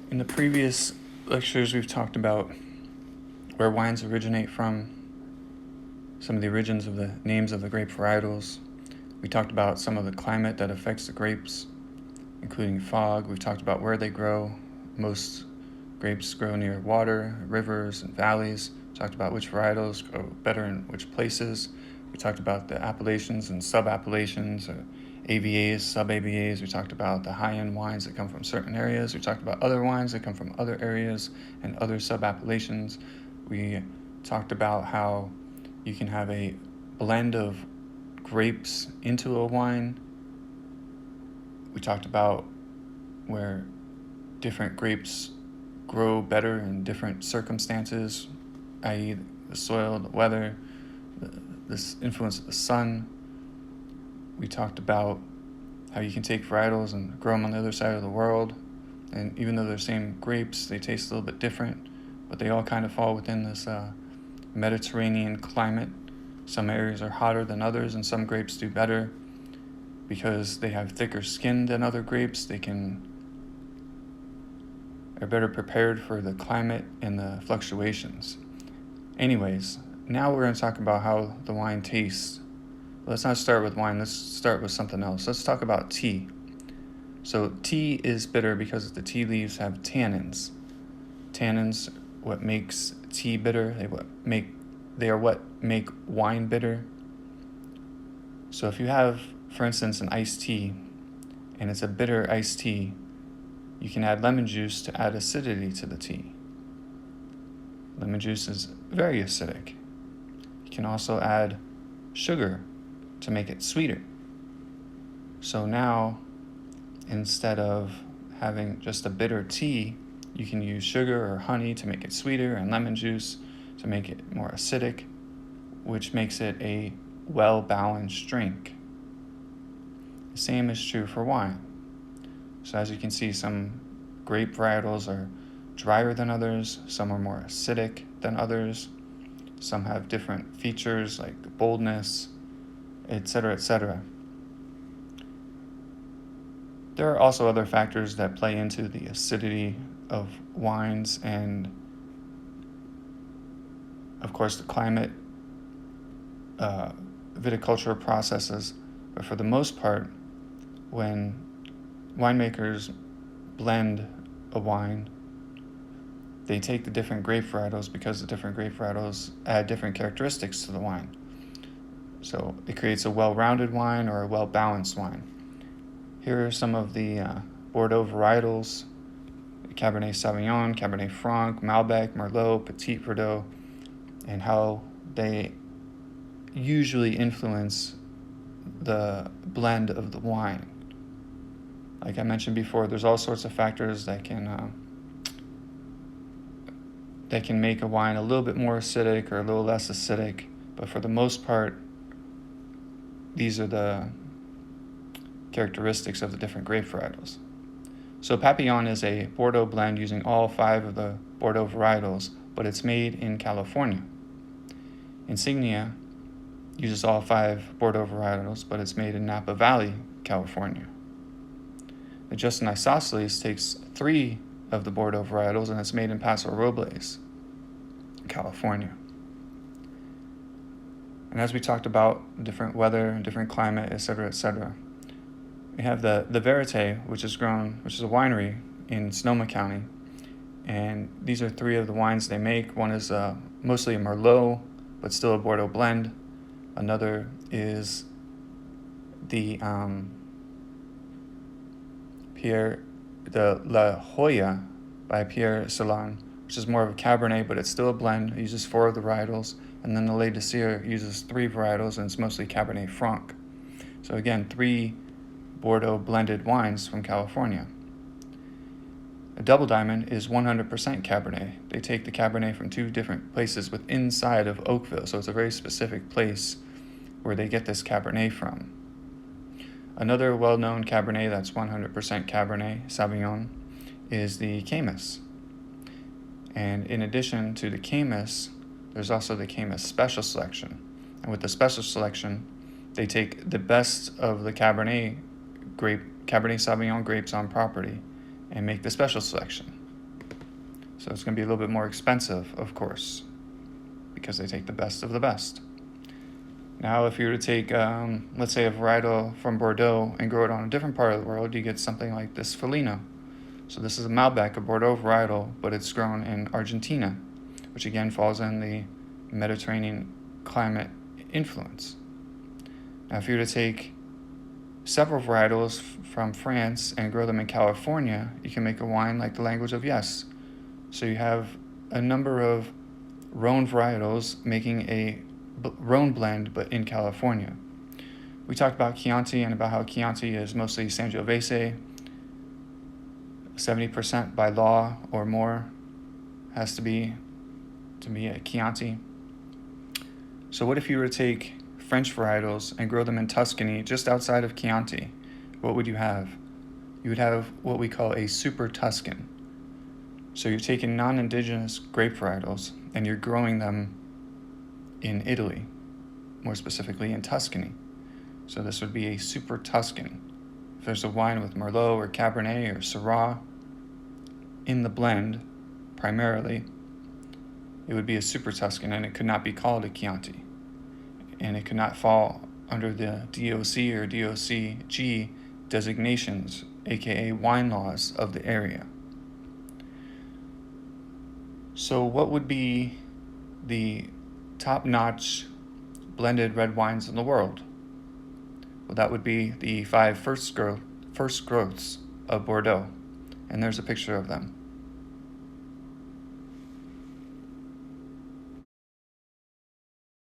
In the previous lectures, we've talked about where wines originate from, some of the origins of the names of the grape varietals. We talked about some of the climate that affects the grapes, including fog. We've talked about where they grow. Most grapes grow near water, rivers, and valleys. We talked about which varietals grow better in which places. We talked about the appellations and sub-appellations, or AVAs, sub-AVAs. We talked about the high-end wines that come from certain areas. We talked about other wines that come from other areas and other sub-appellations. We talked about how you can have a blend of grapes into a wine. We talked about where different grapes grow better in different circumstances, i.e. the soil, the weather, this influence of the sun. We talked about how you can take varietals and grow them on the other side of the world, and even though they're the same grapes, they taste a little bit different, but they all kind of fall within this Mediterranean climate. Some areas are hotter than others, and some grapes do better because they have thicker skin than other grapes. Are better prepared for the climate and the fluctuations. Anyways, now we're going to talk about how the wine tastes. Let's not start with wine, let's start with something else. Let's talk about tea. So tea is bitter because the tea leaves have tannins. Tannins, what makes tea bitter, they are what make wine bitter. So if you have, for instance, an iced tea, and it's a bitter iced tea, you can add lemon juice to add acidity to the tea. Lemon juice is very acidic. You can also add sugar to make it sweeter. So now, instead of having just a bitter tea, you can use sugar or honey to make it sweeter and lemon juice to make it more acidic, which makes it a well-balanced drink. The same is true for wine. So as you can see, some grape varietals are drier than others, some are more acidic than others, some have different features like boldness, etc., etc. There are also other factors that play into the acidity of wines, and of course the climate, viticulture processes. But for the most part, when winemakers blend a wine, they take the different grape varietals because the different grape varietals add different characteristics to the wine. So it creates a well-rounded wine or a well-balanced wine. Here are some of the Bordeaux varietals: Cabernet Sauvignon, Cabernet Franc, Malbec, Merlot, Petit Verdot, and how they usually influence the blend of the wine. Like I mentioned before, there's all sorts of factors that can make a wine a little bit more acidic or a little less acidic, but for the most part, these are the characteristics of the different grape varietals. So Papillon is a Bordeaux blend using all 5 of the Bordeaux varietals, but it's made in California. Insignia uses all 5 Bordeaux varietals, but it's made in Napa Valley, California. The Justin Isosceles takes 3 of the Bordeaux varietals, and it's made in Paso Robles, California. And as we talked about different weather and different climate, etc., etc., we have the Verite, which is a winery in Sonoma County, and these are 3 of the wines they make. One is mostly a Merlot, but still a Bordeaux blend. Another is the La Jolla by Pierre Celan, which is more of a Cabernet, but it's still a blend. It uses 4 of the varietals. And then the Le Désir uses 3 varietals, and it's mostly Cabernet Franc. So again, 3 Bordeaux blended wines from California. A Double Diamond is 100% Cabernet. They take the Cabernet from 2 different places inside of Oakville, so it's a very specific place where they get this Cabernet from. Another well-known Cabernet that's 100% Cabernet Sauvignon is the Caymus. And in addition to the Caymus, there's also the Caymus Special Selection. And with the Special Selection, they take the best of the Cabernet Sauvignon grapes on property and make the Special Selection. So it's going to be a little bit more expensive, of course, because they take the best of the best. Now, if you were to take, let's say, a varietal from Bordeaux and grow it on a different part of the world, you get something like this Felino. So this is a Malbec, a Bordeaux varietal, but it's grown in Argentina, which again falls in the Mediterranean climate influence. Now, if you were to take several varietals from France and grow them in California, you can make a wine like the Language of Yes. So you have a number of Rhone varietals making a Rhone blend, but in California. We talked about Chianti and about how Chianti is mostly Sangiovese. 70% by law or more has to be a Chianti. So what if you were to take French varietals and grow them in Tuscany just outside of Chianti? What would you have? You would have what we call a Super Tuscan. So you're taking non-indigenous grape varietals and you're growing them in Italy, more specifically in Tuscany. So this would be a Super Tuscan. If there's a wine with Merlot or Cabernet or Syrah in the blend, primarily, it would be a Super Tuscan, and it could not be called a Chianti. And it could not fall under the DOC or DOCG designations, aka wine laws of the area. So what would be the top-notch blended red wines in the world? Well, that would be the 5 first growths of Bordeaux, and there's a picture of them.